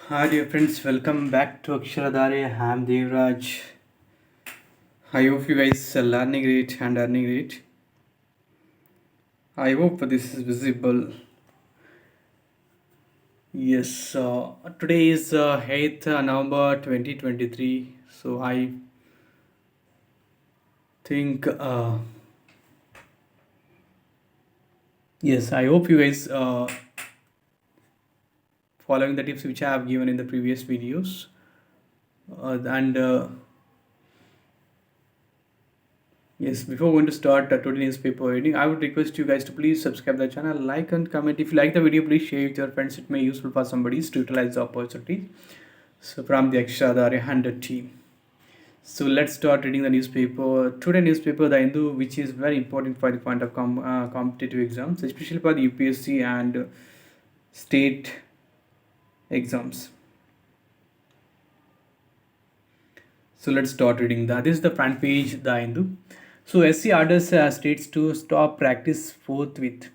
Hi dear friends, welcome back to Aksharadhare. I'm Devraj. I hope you guys are learning great and earning great. I hope this is visible. Yes, today is 8th November 2023. So I think, yes, I hope you guys following the tips which I have given in the previous videos. And yes, before going to start today's newspaper reading, I would request you guys to please subscribe the channel, like and comment. If you like the video, please share with your friends. It may be useful for somebody to utilize the opportunity. So from the Akshadari 100 team. So let's start reading the newspaper. Today newspaper, The Hindu, which is very important for the point of competitive exams, especially for the UPSC and state exams. So let's start reading that. This is the front page, The Hindu. So SC orders states to stop practice forthwith.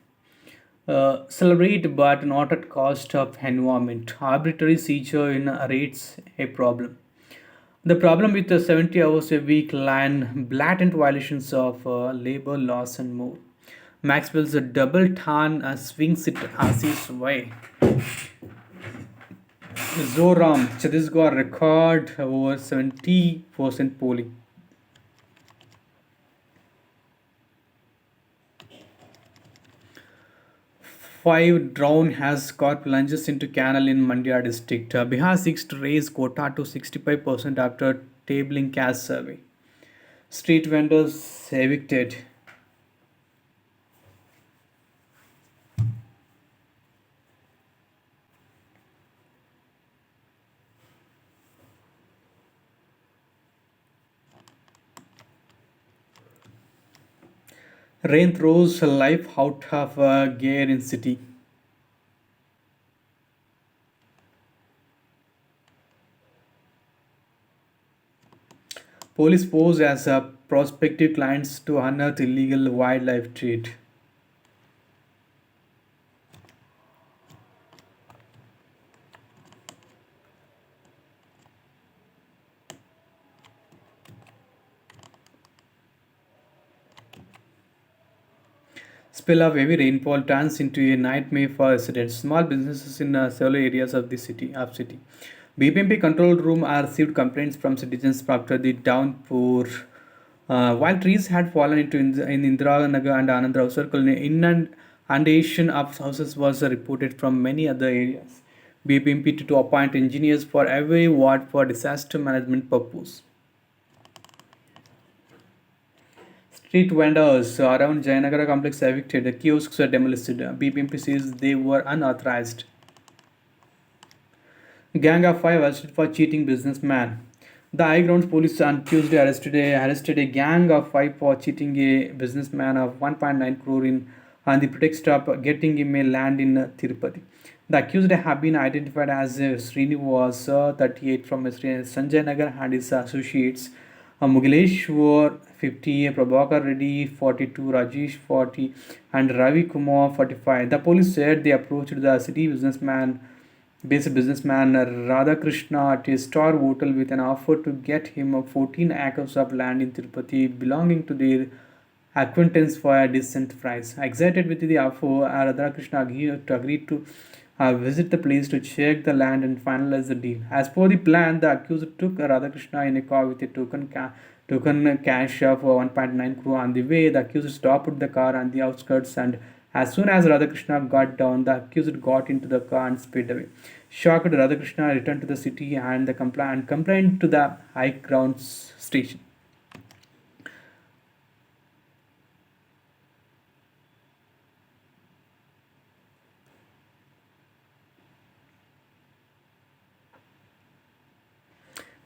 Celebrate but not at cost of environment. Arbitrary seizure in rates a problem. The problem with the 70 hours a week line, blatant violations of labor laws and more. Maxwell's double turn swings it as his way. Zoram Chhattisgarh record over 70% polling. Five drown has got plunges into canal in Mandya district. Bihar seeks to raise quota to 65% after tabling cash survey. Street vendors evicted. Rain throws life out of gear in city. Police pose as prospective clients to unearth illegal wildlife trade. Spell of heavy rainfall turns into a nightmare for residents. Small businesses in several areas of the city. BPMP control room received complaints from citizens after the downpour. While trees had fallen in Indira Nagar and Anandrao Circle, inundation of houses was reported from many other areas. BPMP to appoint engineers for every ward for disaster management purpose. Street vendors around Jayanagara complex evicted, the kiosks are demolished. BPMP says they were unauthorized. Gang of five arrested for cheating businessman. The High Grounds police on Tuesday arrested a gang of five for cheating a businessman of 1.9 crore in on the pretext of getting him a land in Tirupati. The accused have been identified as Srinivas, 38 from Sanjay Nagar and his associates. Mugileshwar 50, Prabhakar Reddy 42, Rajesh 40, and Ravi Kumar 45. The police said they approached the city businessman Radhakrishna at a star hotel with an offer to get him 14 acres of land in Tirupati belonging to their acquaintance for a decent price. Excited with the offer, Radhakrishna agreed to visit the place to check the land and finalize the deal. As per the plan, the accused took Radhakrishna in a car with a token cash of 1.9 crore. On the way, the accused stopped the car on the outskirts, and as soon as Radhakrishna got down, the accused got into the car and sped away. Shocked, Radhakrishna returned to the city and complained to the High Grounds station.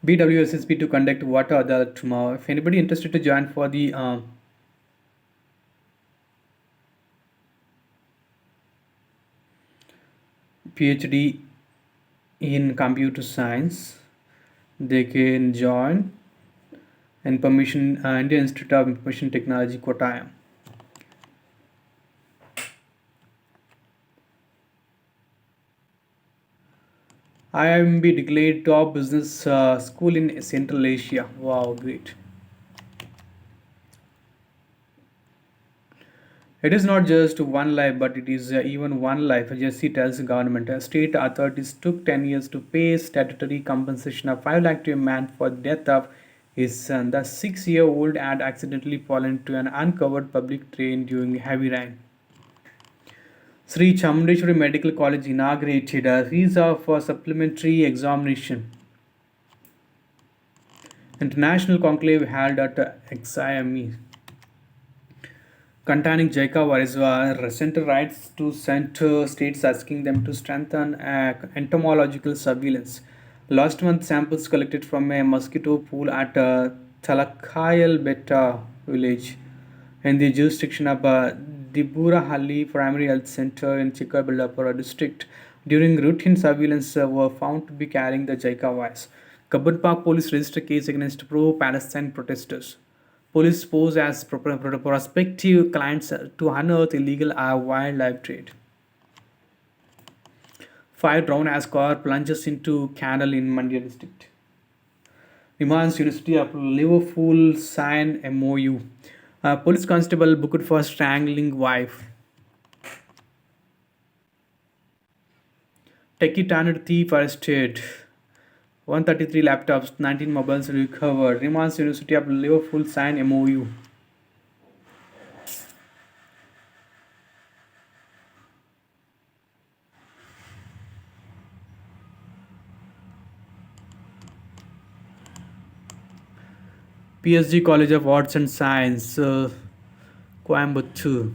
BWSSB to conduct water Adalat tomorrow. If anybody interested to join for the PhD in computer science, they can join Indian Institute of Information Technology, Kottayam. IIMB declared top business school in Central Asia. Wow, great. It is not just one life, but it is even one life. Jesse tells the government. State authorities took 10 years to pay statutory compensation of 5 lakh to a man for the death of his son. The 6-year-old had accidentally fallen into an uncovered public drain during heavy rain. Sri Chamundeshwari Medical College inaugurated a visa for supplementary examination. International conclave held at XIME containing JICA Variswa center rights to center states asking them to strengthen entomological surveillance. Last month, samples collected from a mosquito pool at Talakayal Betta village in the jurisdiction of Diburahalli Primary Health Center in Chikkaballapura district during routine surveillance were found to be carrying the JICA virus. Kabban Park police registered a case against pro-Palestine protesters. Police pose as prospective clients to unearth illegal wildlife trade. Fire drowned as car plunges into canal in Mandya district. Imams University of Liverpool sign MOU. Police constable booked for strangling wife. Techie turned thief arrested. 133 laptops, 19 mobiles recovered. Imams University of Liverpool sign MOU. PSG College of Arts and Science, Coimbatore.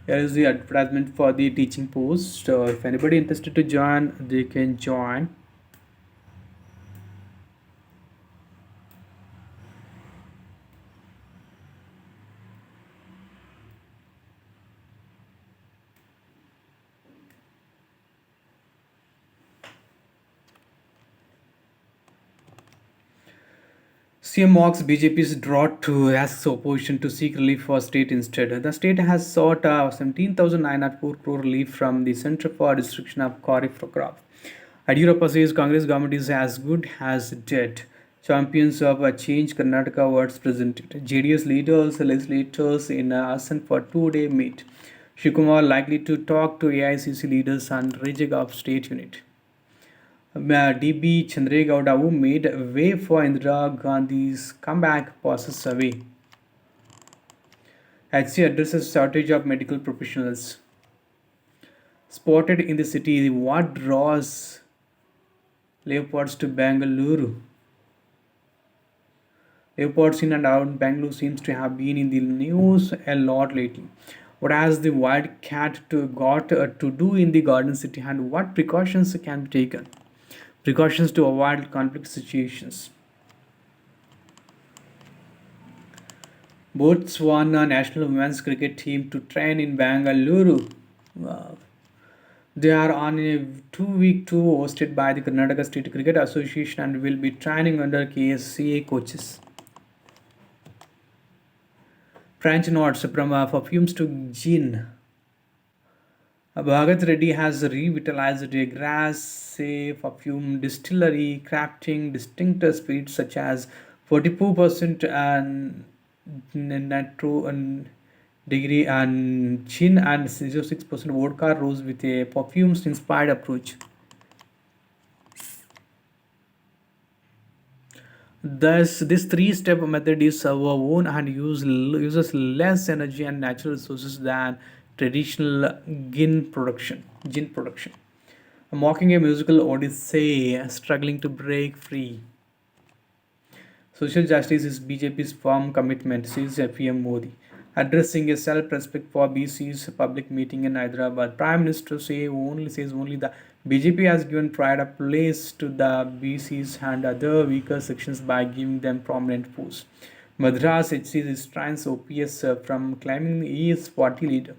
Here is the advertisement for the teaching post. If anybody interested to join, they can join. CM mocks BJP's drought to asks opposition to seek relief for state instead. The state has sought 17,904 crore relief from the Center for Restriction of Kharif crop. Yadurappa says Congress government is as good as dead. Champions of a change Karnataka words presented. JDS leaders, legislators in Assam for 2-day meet. Shikumar likely to talk to AICC leaders on rejig of state unit. DB Chandregowda, who made way for Indira Gandhi's comeback, passes away. HC addresses shortage of medical professionals. Spotted in the city, what draws leopards to Bangalore? Leopards in and out Bangalore seems to have been in the news a lot lately. What has the wild cat got to do in the garden city, and what precautions can be taken? Precautions to avoid conflict situations. Botswana national women's cricket team to train in Bangalore. Wow. They are on a 2-week tour hosted by the Karnataka State Cricket Association and will be training under KSCA coaches. French notes from perfumes to gin. Bhagat Reddy has revitalized a grass perfume distillery, crafting distinct spirits such as 44% and nitro and degree and gin and 6% vodka rose with a perfumes inspired approach. Thus, this three-step method is our own and uses less energy and natural resources than traditional Gin production. Mocking a musical odyssey, struggling to break free. Social justice is BJP's firm commitment, says PM Modi. Addressing a self-respect for BC's public meeting in Hyderabad, Prime Minister says only the BJP has given pride of place to the BCs and other weaker sections by giving them prominent posts. Madras HC restrains OPS from claiming he is party leader.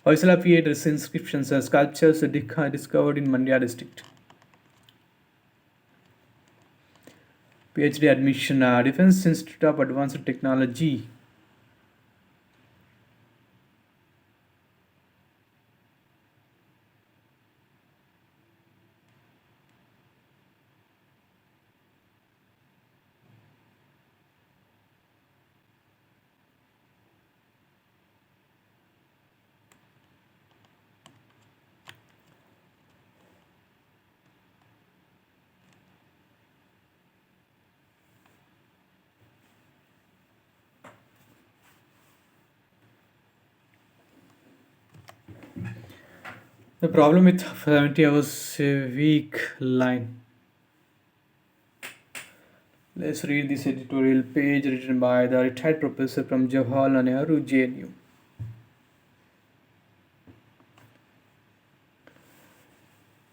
Hoysala P8 inscriptions sculptures discovered in Mandya district. PhD admission, Defense Institute of Advanced Technology. The problem with 70 hours a week line. Let's read this editorial page written by the retired professor from Jawaharlal Nehru JNU.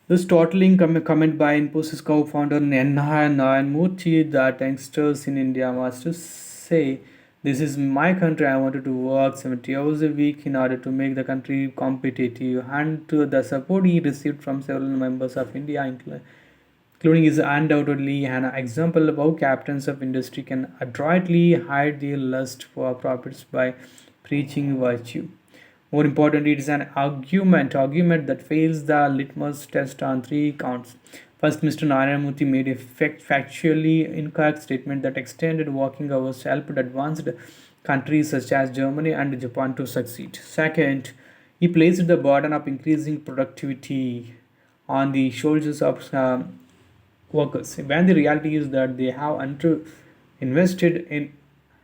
The startling comment by Infosys co-founder Narayan Murthy that youngsters in India must say, "This is my country. I wanted to work 70 hours a week in order to make the country competitive." And to the support he received from several members of India, including is undoubtedly an example of how captains of industry can adroitly hide their lust for profits by preaching virtue. More importantly, it is an argument that fails the litmus test on three counts. First, Mr. Narayanamurthy made a factually incorrect statement that extended working hours helped advanced countries such as Germany and Japan to succeed. Second, he placed the burden of increasing productivity on the shoulders of workers, when the reality is that they have invested in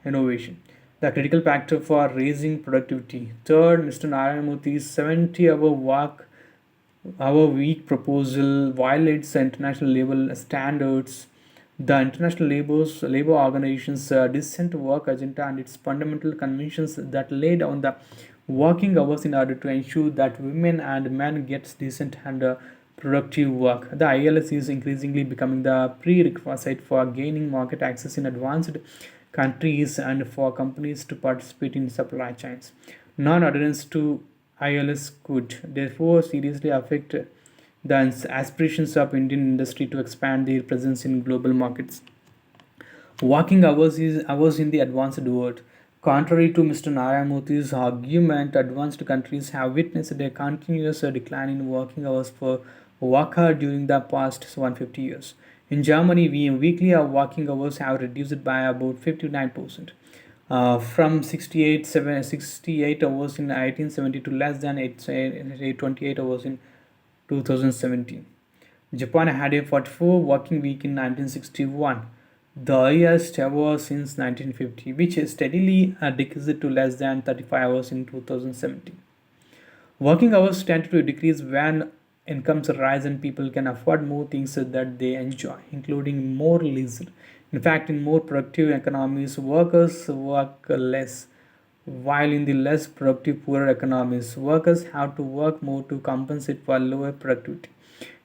innovation, the critical factor for raising productivity. Third, Mr. Narayanamurthy's 70-hour work our week proposal violates the international labor standards, the International Labor Organization's decent work agenda, and its fundamental conventions that lay down the working hours in order to ensure that women and men get decent and productive work. The ILS is increasingly becoming the prerequisite for gaining market access in advanced countries and for companies to participate in supply chains. Non adherence to ILS could therefore seriously affect the aspirations of Indian industry to expand their presence in global markets. Working hours is hours in the advanced world. Contrary to Mr. Narayanmurthy's argument, advanced countries have witnessed a continuous decline in working hours per worker during the past 150 years. In Germany, weekly working hours have reduced by about 59%, from 68 hours in 1870 to less than 28 hours in 2017. Japan had a 44 working week in 1961, the highest ever since 1950, which steadily decreased to less than 35 hours in 2017. Working hours tend to decrease when incomes rise and people can afford more things that they enjoy, including more leisure. In fact, in more productive economies, workers work less, while in the less productive, poorer economies, workers have to work more to compensate for lower productivity.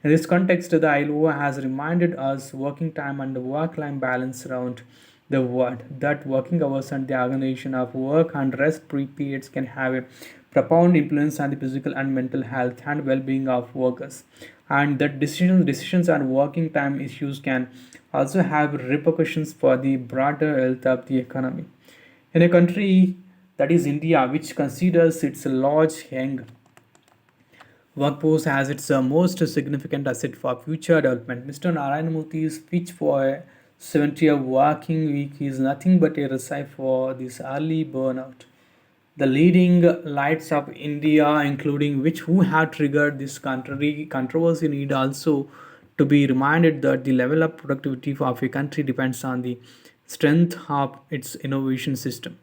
In this context, the ILO has reminded us working time and work-life balance around the world, that working hours and the organization of work and rest periods can have a profound influence on the physical and mental health and well-being of workers, and that decisions on working time issues can also have repercussions for the broader health of the economy. In a country that is India, which considers its large young workforce as its most significant asset for future development, Mr. Narayanamurthy's pitch for a 70-year working week is nothing but a recipe for this early burnout. The leading lights of India, including which who have triggered this contrary controversy, need also to be reminded that the level of productivity of a country depends on the strength of its innovation system.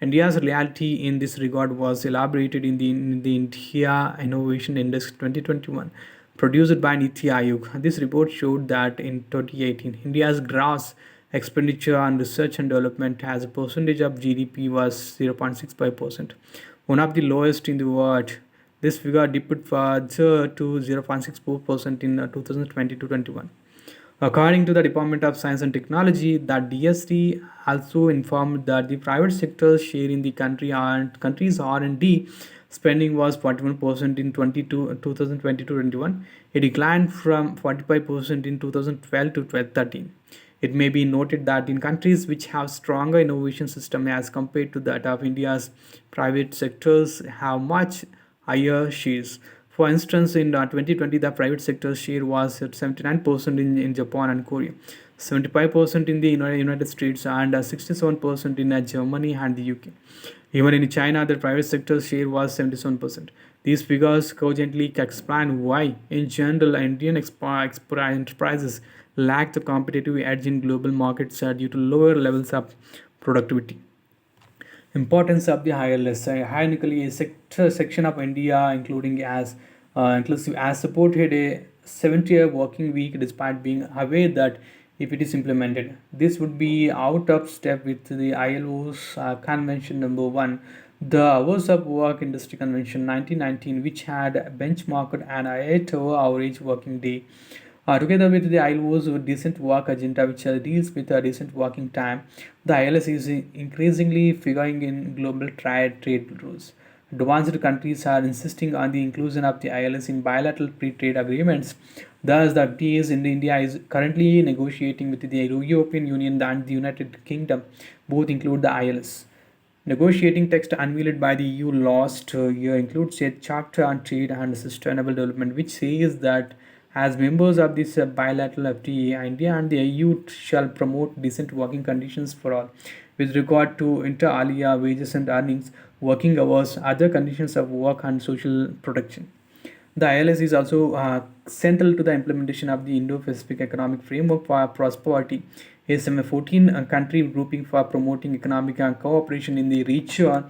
India's reality in this regard was elaborated in the India Innovation Index 2021, produced by Niti Aayog. This report showed that in 2018, India's gross expenditure on research and development as a percentage of GDP was 0.65%, one of the lowest in the world. This figure dipped further to 0.64% in 2020-21. According to the Department of Science and Technology, the DST also informed that the private sector's share in the country's R&D spending was 41% in 2020-21, a decline from 45% in 2012 to 2013. It may be noted that in countries which have stronger innovation system as compared to that of India's, private sectors have much higher shares. For instance, in 2020, the private sector share was at 79% in Japan and Korea, 75% in the United States, and 67% in Germany and the UK. Even in China, the private sector share was 77%. These figures cogently explain why, in general, Indian enterprises lack the competitive edge in global markets due to lower levels of productivity. Importance of the ILS. Ironically, a section of India, including as inclusive has supported a 70-year working week despite being aware that if it is implemented, this would be out of step with the ILO's convention number 1, the Hours of Work Industry Convention 1919, which had benchmarked an 8-hour average working day. Together with the ILO's decent work agenda, which deals with a decent working time, the ILS is increasingly figuring in global trade rules. Advanced countries are insisting on the inclusion of the ILS in bilateral free trade agreements. Thus, the FTAs in India is currently negotiating with the European Union and the United Kingdom. Both include the ILS. Negotiating text unveiled by the EU last year includes a chapter on trade and sustainable development, which says that as members of this bilateral FTA, India and the EU shall promote decent working conditions for all. With regard to inter alia wages and earnings, working hours, other conditions of work, and social protection. The ILS is also central to the implementation of the Indo-Pacific Economic Framework for Prosperity, a 14 country grouping for promoting economic cooperation in the region,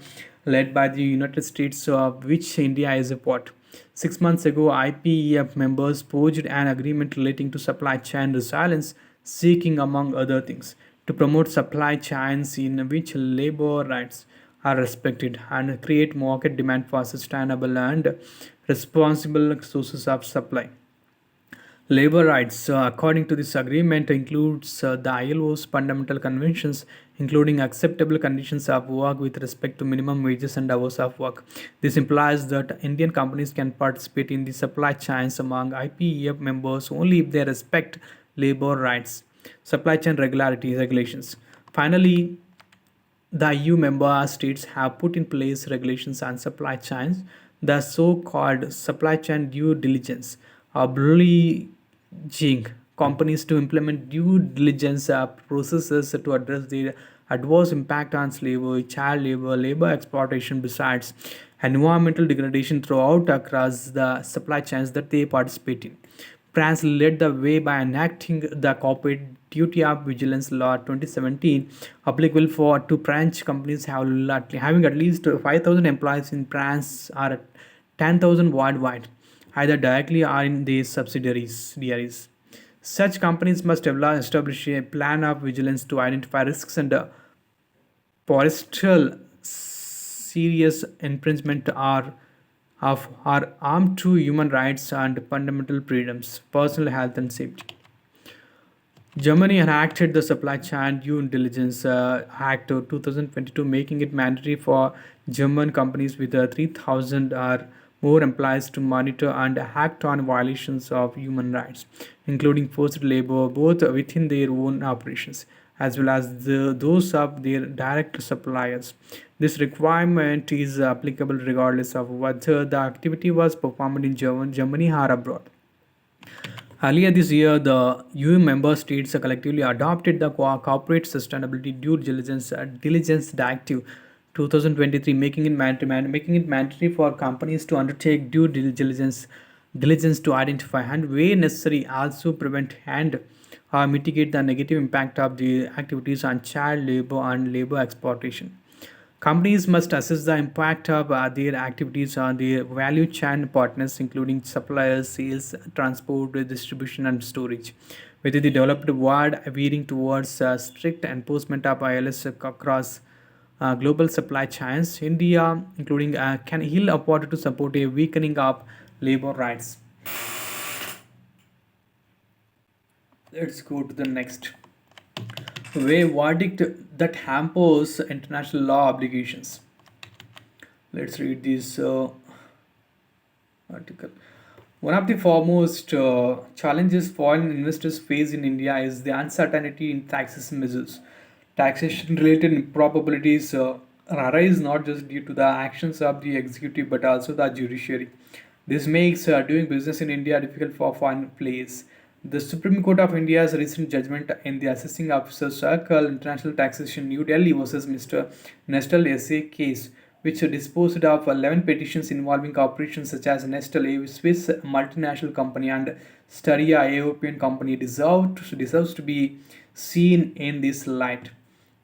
led by the United States, of which India is a part. 6 months ago, IPEF members forged an agreement relating to supply chain resilience, seeking, among other things, to promote supply chains in which labor rights are respected and create market demand for sustainable and responsible sources of supply. Labor rights, according to this agreement, includes the ILO's fundamental conventions, including acceptable conditions of work with respect to minimum wages and hours of work. This implies that Indian companies can participate in the supply chains among IPEF members only if they respect labor rights, supply chain regulations. Finally, the EU member states have put in place regulations on supply chains, the so called supply chain due diligence, obliging companies to implement due diligence processes to address the adverse impact on slavery, child labor, labor exploitation, besides environmental degradation throughout across the supply chains that they participate in. France led the way by enacting the Corporate Duty of Vigilance Law 2017, applicable for to French companies having at least 5,000 employees in France or 10,000 worldwide, either directly or in their subsidiaries. Such companies must establish a plan of vigilance to identify risks and potential serious infringement are of are armed to human rights and fundamental freedoms, personal health and safety. Germany enacted the Supply Chain Due Diligence Act of 2022, making it mandatory for German companies with 3,000 or more employees to monitor and act on violations of human rights, including forced labor, both within their own operations as well as those of their direct suppliers. This requirement is applicable regardless of whether the activity was performed in Germany or abroad. Earlier this year, the EU member states collectively adopted the Corporate Sustainability Due Diligence Directive 2023, making it mandatory for companies to undertake due diligence to identify and, where necessary, also prevent and mitigate the negative impact of the activities on child labor and labor exploitation. Companies must assess the impact of their activities on their value chain partners, including suppliers, sales, transport, distribution, and storage. With the developed world veering towards strict enforcement of ILS across global supply chains, India, including, can ill afford to support a weakening of labor rights. Let's go to the next. A verdict that hampers international law obligations. Let's read this article. One of the foremost challenges foreign investors face in India is the uncertainty in taxation measures. Taxation related improbabilities arise not just due to the actions of the executive but also the judiciary. This makes doing business in India difficult for foreign players. The Supreme Court of India's recent judgment in the Assessing Officer Circle International Taxation New Delhi versus Mr. Nestle SA case, which disposed of 11 petitions involving corporations such as Nestle, a Swiss multinational company, and Staria, a European company, deserves to be seen in this light.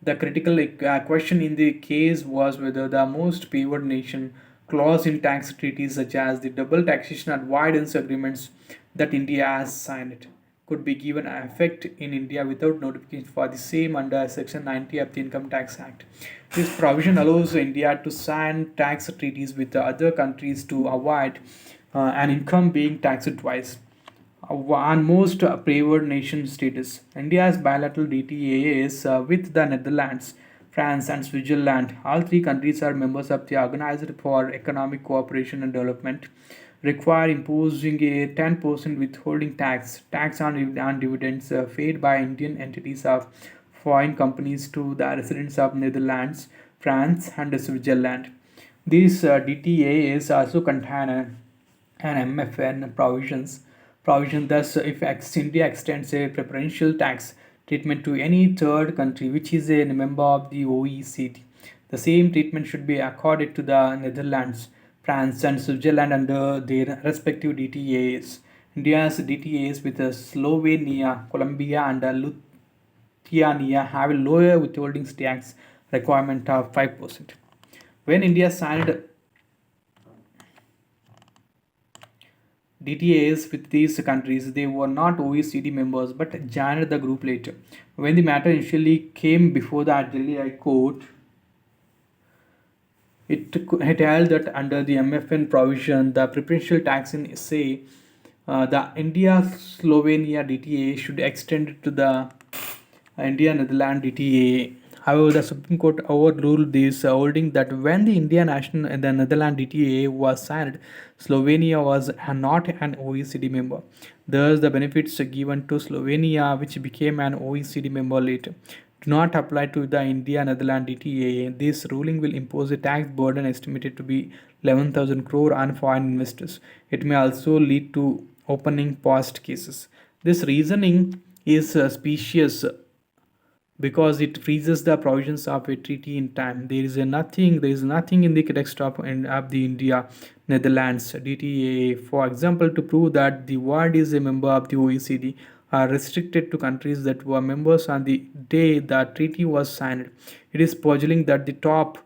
The critical question in the case was whether the most favored nation clause in tax treaties such as the double taxation avoidance agreements that India has signed could be given effect in India without notification for the same under Section 90 of the Income Tax Act. This provision allows India to sign tax treaties with the other countries to avoid an income being taxed twice on most favored nation status. India's bilateral DTAs with the Netherlands, France, and Switzerland. All three countries are members of the Organized for Economic Cooperation and Development. Require imposing a 10% withholding tax on dividends paid by Indian entities of foreign companies to the residents of Netherlands, France, and Switzerland. These DTAs also contain an MFN provision. Thus, if India extends a preferential tax treatment to any third country which is a member of the OECD, the same treatment should be accorded to the Netherlands, France, and Switzerland under their respective DTAs. India's DTAs with Slovenia, Colombia, and Lithuania have a lower withholding tax requirement of 5%. When India signed DTAs with these countries, they were not OECD members but joined the group later. When the matter initially came before the Delhi High Court, it held that under the MFN provision, the preferential tax in say the India Slovenia DTA should extend to the India Netherlands DTA. However, the Supreme Court overruled this, holding that when the India National and the Netherlands DTA was signed, Slovenia was not an OECD member. Thus, the benefits given to Slovenia, which became an OECD member later, do not apply to the India Netherlands DTA. This ruling will impose a tax burden estimated to be 11,000 crore on foreign investors. It may also lead to opening past cases. This reasoning is specious because it freezes the provisions of a treaty in time. There is nothing in the text of the India Netherlands DTA, for example, to prove that the world is a member of the OECD are restricted to countries that were members on the day the treaty was signed. It is puzzling that the top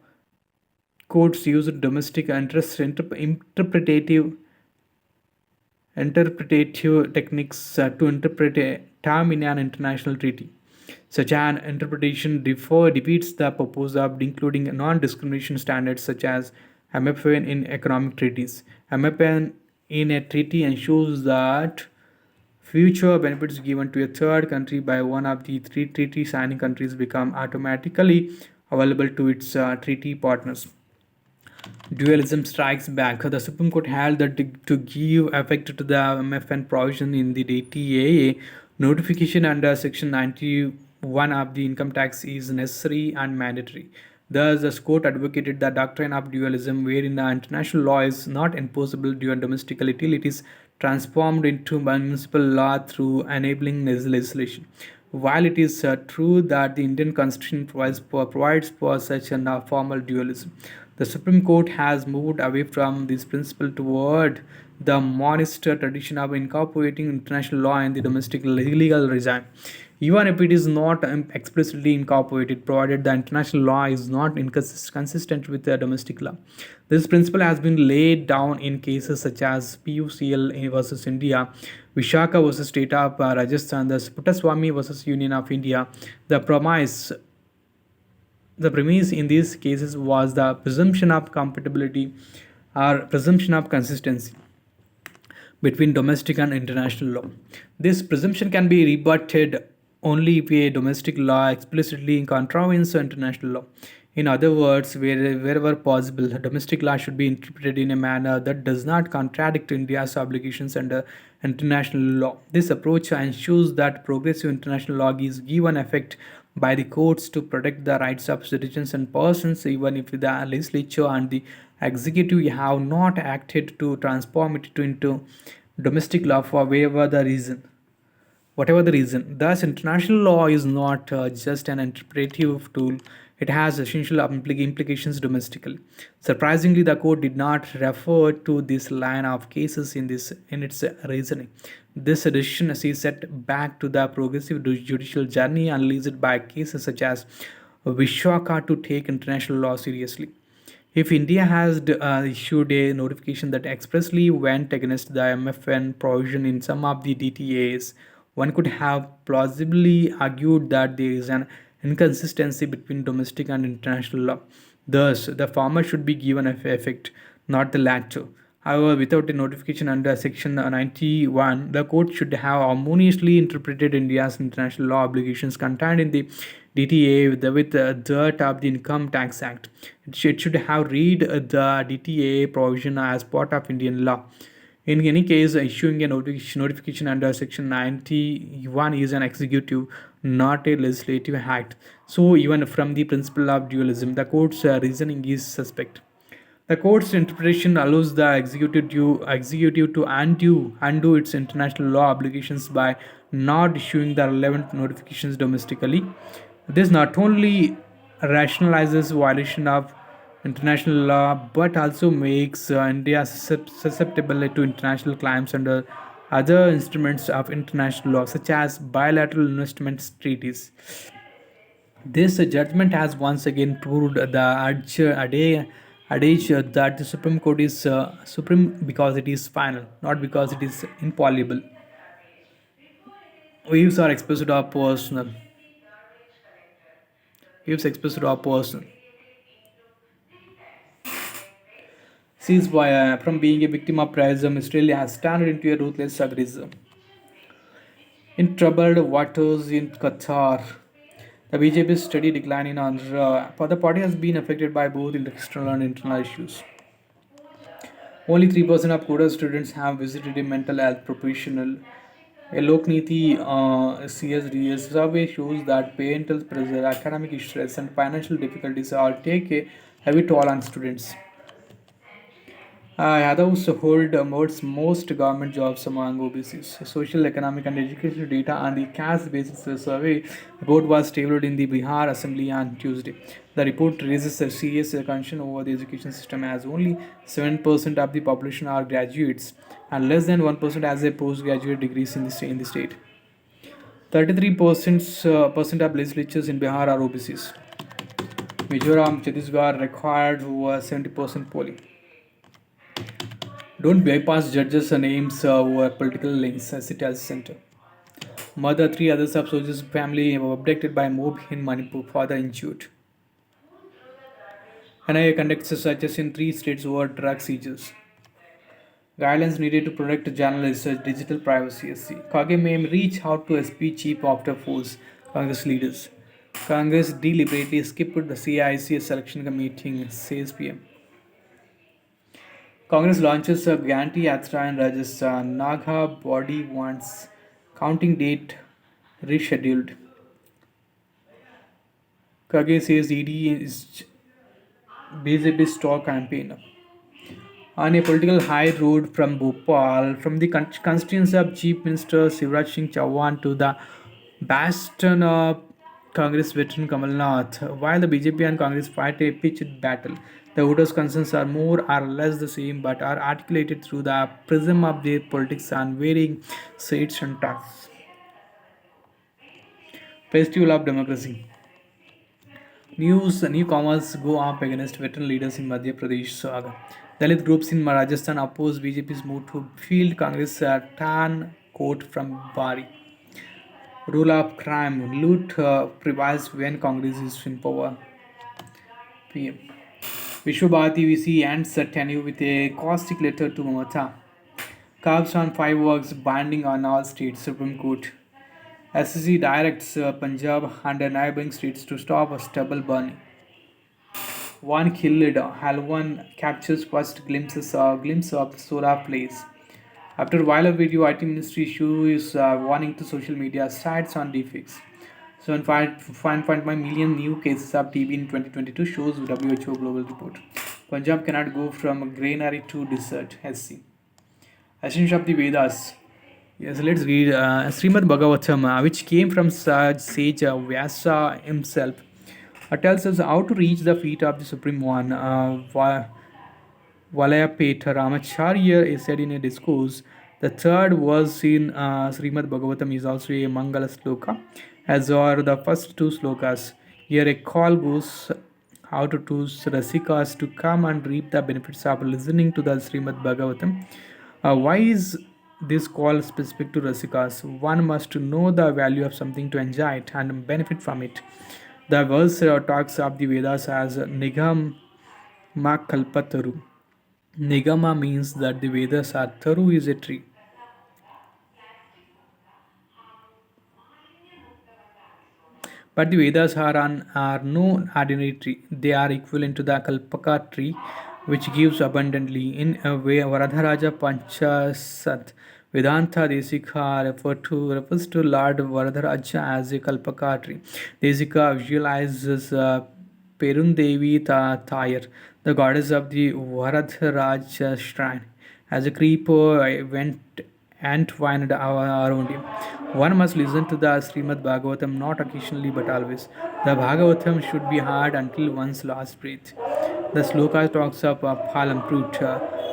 courts used domestic interest interpretative techniques to interpret a term in an international treaty. Such an interpretation defeats the purpose of including non-discrimination standards such as MFN in economic treaties. MFN in a treaty ensures that future benefits given to a third country by one of the three treaty signing countries become automatically available to its treaty partners. Dualism strikes back. The Supreme Court held that to give effect to the MFN provision in the DTAA, notification under Section 91 of the income tax is necessary and mandatory. Thus, the court advocated the doctrine of dualism, wherein the international law is not enforceable during domestically, it is transformed into municipal law through enabling legislation. While it is true that the Indian Constitution provides for such a formal dualism, the Supreme Court has moved away from this principle toward the monist tradition of incorporating international law in the domestic legal regime. Even if it is not explicitly incorporated, provided the international law is not inconsistent with the domestic law. This principle has been laid down in cases such as PUCL versus India, Vishaka versus State of Rajasthan, the Puttaswamy versus Union of India. The premise in these cases was the presumption of compatibility or presumption of consistency between domestic and international law. This presumption can be rebutted only if a domestic law explicitly contravenes international law. In other words, wherever possible, domestic law should be interpreted in a manner that does not contradict India's obligations under international law. This approach ensures that progressive international law is given effect by the courts to protect the rights of citizens and persons, even if the legislature and the executive have not acted to transform it into domestic law for whatever the reason. Thus, international law is not just an interpretive tool, it has essential implications domestically. Surprisingly, the court did not refer to this line of cases in its reasoning. This decision is set back to the progressive judicial journey unleashed by cases such as Vishwaka to take international law seriously. If India has issued a notification that expressly went against the MFN provision in some of the DTAs, one could have plausibly argued that there is an inconsistency between domestic and international law. Thus, the former should be given effect, not the latter. However, without a notification under Section 91, the court should have harmoniously interpreted India's international law obligations contained in the DTA with the dirt of the Income Tax Act. It should have read the DTA provision as part of Indian law. In any case, issuing a notification under Section 91 is an executive, not a legislative act. So, even from the principle of dualism, the court's reasoning is suspect. The court's interpretation allows the executive to undo its international law obligations by not issuing the relevant notifications domestically. This not only rationalizes violation of international law but also makes India susceptible to international claims under other instruments of international law, such as bilateral investment treaties. This judgment has once again proved the adage that the Supreme Court is supreme because it is final, not because it is infallible. Views are expressed or personal. Views expressed or personal. Ceasefire from being a victim of terrorism, Israel has turned into a ruthless aggressor. In troubled waters in Qatar, the BJP's steady decline in Andhra, the party has been affected by both external and internal issues. Only 3% of Koda students have visited a mental health professional. A Lokniti CSDS survey shows that parental pressure, academic stress, and financial difficulties all take a heavy toll on students. Yadavs hold most government jobs among OBCs. Social, economic, and educational data on the caste basis survey report was tabled in the Bihar Assembly on Tuesday. The report raises a serious concern over the education system as only 7% of the population are graduates and less than 1% has a postgraduate degrees in the state. 33% percent of legislatures in Bihar are OBCs. Mizoram, Chhattisgarh required over 70% polling. Don't bypass judges' names or political links, as it has center. Mother, three others of soldiers' family were abducted by mob in Manipur, father injured. NIA conducts searches in three states over drug seizures. Guidelines needed to protect journalists' digital privacy. SC. Kage may reach out to SP chief after force, Congress leaders. Congress deliberately skipped the CIC selection committee, says PM. Congress launches a Ganti Yatra in Rajasthan. Nagha body wants counting date rescheduled. Kage says ED is BJP star campaign. On a political high road from Bhopal, from the constituency of Chief Minister Shivraj Singh Chauhan to the bastion of Congress veteran Kamal Nath, while the BJP and Congress fight a pitched battle, the voters' concerns are more or less the same but are articulated through the prism of their politics on varying seats and tasks. Festival of Democracy. Newcomers go up against veteran leaders in Madhya Pradesh saga. Dalit groups in Rajasthan oppose BJP's move to field Congress Tan court from Bari. Rule of crime, loot prevails when Congress is in power. PM. Vishwabhati VC ends a tenure with a caustic letter to Mamata. Curbs on fireworks binding on all states, Supreme Court. SEC directs Punjab and neighboring states to stop stubble burning. One killed, Halwan captures first glimpse of solar plays. After viral video, IT Ministry issues warning to social media sites on deepfakes. 7.5 million new cases of TB in 2022 shows WHO global report. Punjab cannot go from granary to desert. SC. Essence of the Vedas. Yes, let's read Srimad Bhagavatam, which came from sage Vyasa himself. Tells us how to reach the feet of the Supreme One. Valayapeta Ramacharya said in a discourse, the third verse in Srimad Bhagavatam is also a Mangala sloka, as are the first two slokas. Here a call goes how to choose Rasikas to come and reap the benefits of listening to the Srimad Bhagavatam. Why is this call specific to Rasikas? One must know the value of something to enjoy it and benefit from it. The verse talks of the Vedas as Nigam Kalpataru. Nigama means that the Vedas are Taru is a tree. But the Vedas are no ordinary tree. They are equivalent to the Kalpaka tree, which gives abundantly. In a way, Varadharaja Panchasat Vedanta Desika refers to Lord Varadharaja as a Kalpaka tree. Desika visualizes Perundevi Tayar, the goddess of the Varadharaja shrine. As a creeper went entwined around him. One must listen to the Srimad Bhagavatam not occasionally but always. The Bhagavatam should be heard until one's last breath. The sloka talks of phalam fruit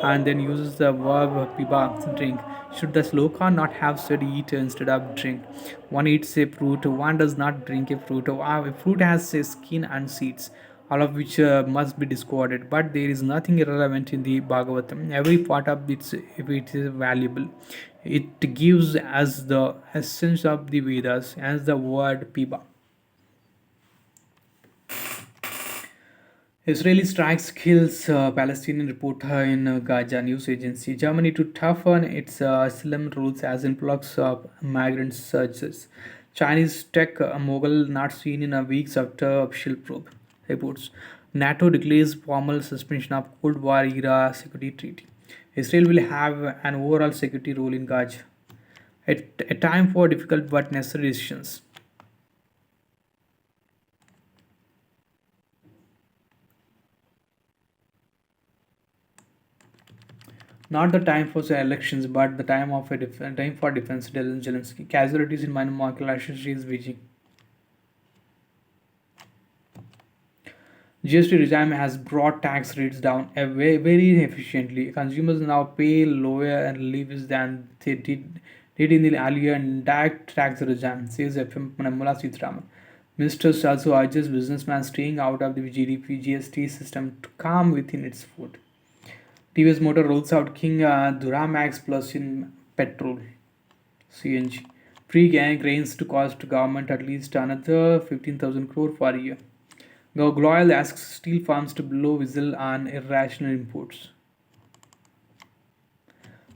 and then uses the verb piba drink. Should the sloka not have said eat instead of drink? One eats a fruit, one does not drink a fruit. A fruit has a skin and seeds, all of which must be discarded. But there is nothing irrelevant in the Bhagavatam. Every part of it is valuable. It gives us the essence of the Vedas, as the word piba. Israeli strikes kills Palestinian reporter in Gaza news agency. Germany to toughen its asylum rules as influx of migrant surges. Chinese tech mogul not seen in a weeks after official probe reports. NATO declares formal suspension of Cold War era security treaty. Israel will have an overall security role in Gaza. At a time for difficult but necessary decisions. Not the time for elections, but the time of time for defense. Zelensky casualties in minor market is Beijing. GST regime has brought tax rates down very efficiently. Consumers now pay lower levies than they did in the earlier indirect tax regime, says FM Namula Sithraman. Minister also urges businessmen staying out of the GDP GST system to come within its fold. TVS Motor rolls out King Duramax Plus in petrol, CNG. Free grains to cost government at least another 15,000 crore for a year. Gloyal asks steel farms to blow whistle on irrational imports.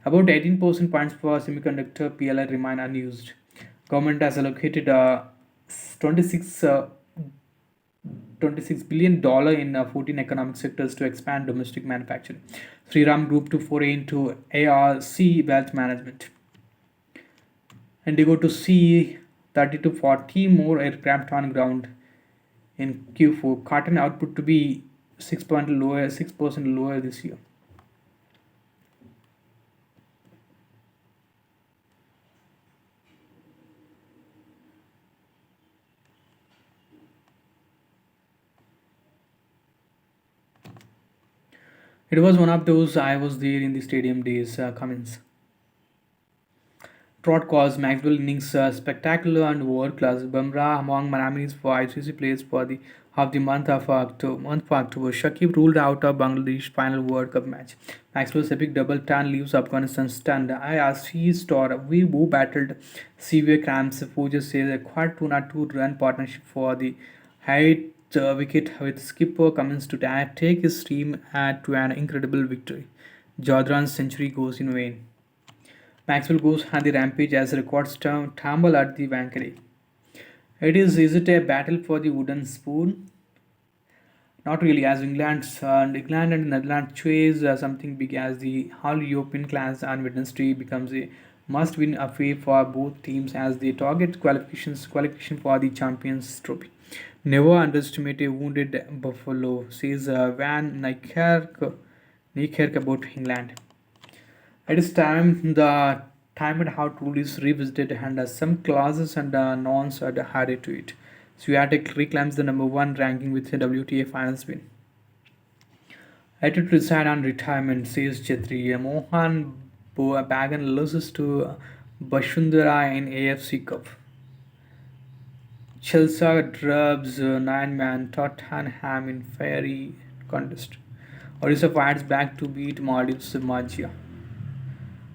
About 18 percent points for semiconductor PLI remain unused. Government has allocated 26 $26 billion in 14 economic sectors to expand domestic manufacturing. Sriram Group to foray into ARC wealth management. Indigo to see 30 to 40 more aircraft on ground in Q4. Cotton output to be 6% lower this year. It was one of those I was there in the stadium days, Cummins. Trot calls Maxwell innings spectacular and world class. Bumrah among nominees for ICC players for the of the month for October. Shakib ruled out of Bangladesh final World Cup match. Maxwell's epic double turn leaves Afghanistan stunned. IRC star we who battled severe cramps. Fauja says a quad 202 run partnership for the height wicket with skipper Cummins to take his team to an incredible victory. Jodran's century goes in vain. Maxwell goes on the rampage as records tumble at the Wankhede. Is it a battle for the wooden spoon? Not really, as England and Netherlands chase something big as the whole European class on Wednesday becomes a must-win affair for both teams as they target qualification for the Champions Trophy. Never underestimate a wounded buffalo, says Van Niekerk about England. It is time the time and how tool is revisited and some clauses and norms are added to it. Swiatek reclaims the number one ranking with a WTA finals win. At it resign on retirement, says Chetri. Mohan Bagan loses to Bashundara in AFC Cup. Chelsea drubs nine-man Tottenham in fairy contest. Orissa fights back to beat Maldives Magia.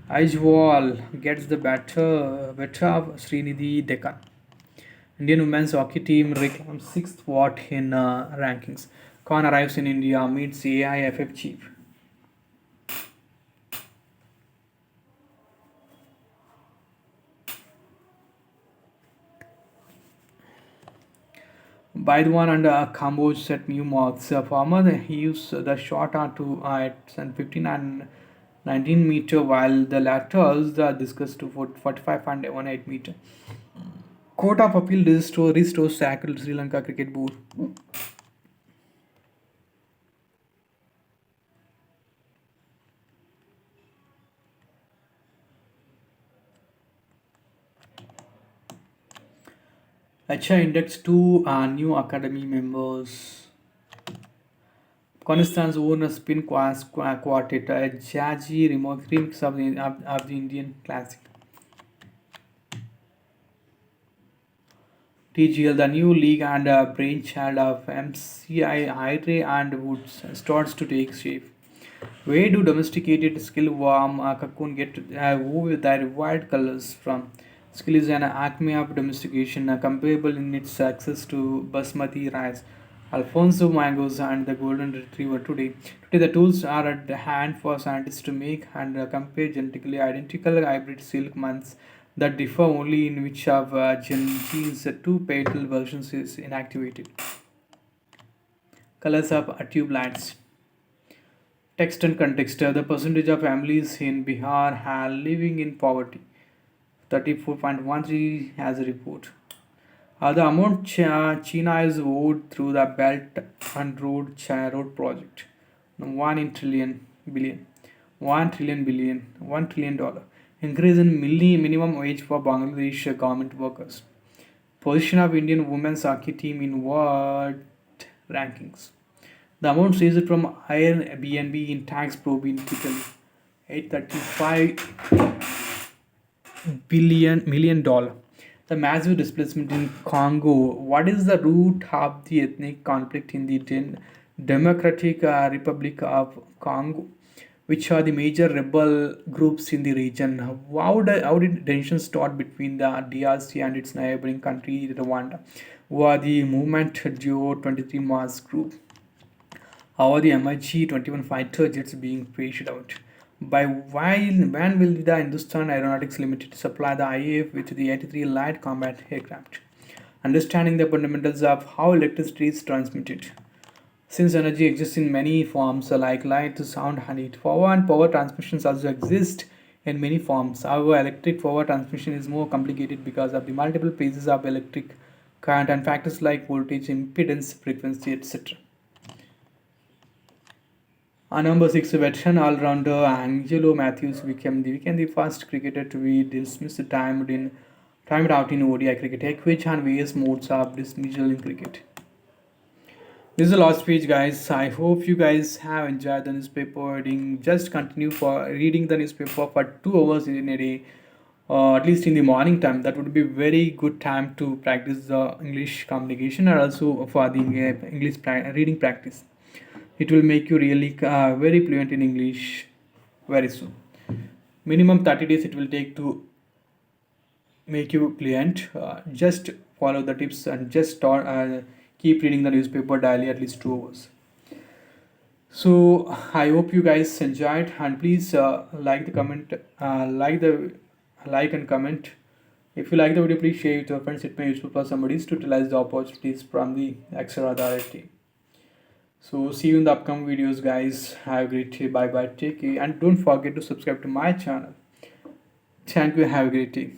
Aijwal gets the better of Srinidhi Deccan. Indian women's hockey team reclaims sixth spot in rankings. Khan arrives in India, meets AIFF chief. Baidwan and Kamboj set new marks. Farmer he used the shot to at 15 and 19 meter, while the laterals discussed to 45 and 18 meter. Court of Appeal restores tackle Sri Lanka Cricket Board. Acha inducts two new academy members. Afghanistan's own spin quartet, a jazzy remix of the Indian classic. TGL, the new league and brainchild of MCI, Hydre and Woods, starts to take shape. Where do domesticated skill worm cocoon get wove their wild colors from? Skill is an acme of domestication, comparable in its access to basmati rice, Alfonso mangoes, and the golden retriever today. Today, the tools are at the hand for scientists to make and compare genetically identical hybrid silk months that differ only in which of genes two petal versions is inactivated. Colors of tube lights. Text and context. The percentage of families in Bihar are living in poverty. 34.13 has a report. The amount China is owed through the Belt and Road project. 1 in trillion billion. 1 trillion billion. $1 trillion. Increase in minimum wage for Bangladesh government workers. Position of Indian women's hockey team in world rankings. The amount seized from Airbnb in tax probe in Italy. 835 billion million dollar. The massive displacement in Congo. What is the root of the ethnic conflict in the Democratic Republic of Congo? Which are the major rebel groups in the region? How did tensions start between the DRC and its neighboring country Rwanda? Who are the movement Geo 23 Mars group? How are the MiG-21 fighter jets being phased out? When will the Hindustan Aeronautics Limited supply the IAF with the 83 light combat aircraft? Understanding the fundamentals of how electricity is transmitted. Since energy exists in many forms like light, sound, and heat, power and power transmissions also exist in many forms. However, electric power transmission is more complicated because of the multiple phases of electric current and factors like voltage, impedance, frequency, etc. Number 6, veteran all-rounder Angelo Matthews became the first cricketer to be dismissed timed out in ODI cricket, equage and various modes of dismissal in cricket. This is the last page, guys. I hope you guys have enjoyed the newspaper reading. Just continue for reading the newspaper for 2 hours in a day, at least in the morning time. That would be very good time to practice the English communication and also for the reading practice. It will make you really very fluent in English very soon. Minimum 30 days it will take to make you fluent. Just follow the tips and just start, keep reading the newspaper daily at least 2 hours. So I hope you guys enjoyed, and please like the comment, like and comment. If you like the video, please share with your friends. It may be useful for somebody to utilize the opportunities from the Extra Authority. So see you in the upcoming videos, guys. Have a great day. Bye bye. Take care, and don't forget to subscribe to my channel. Thank you. Have a great day.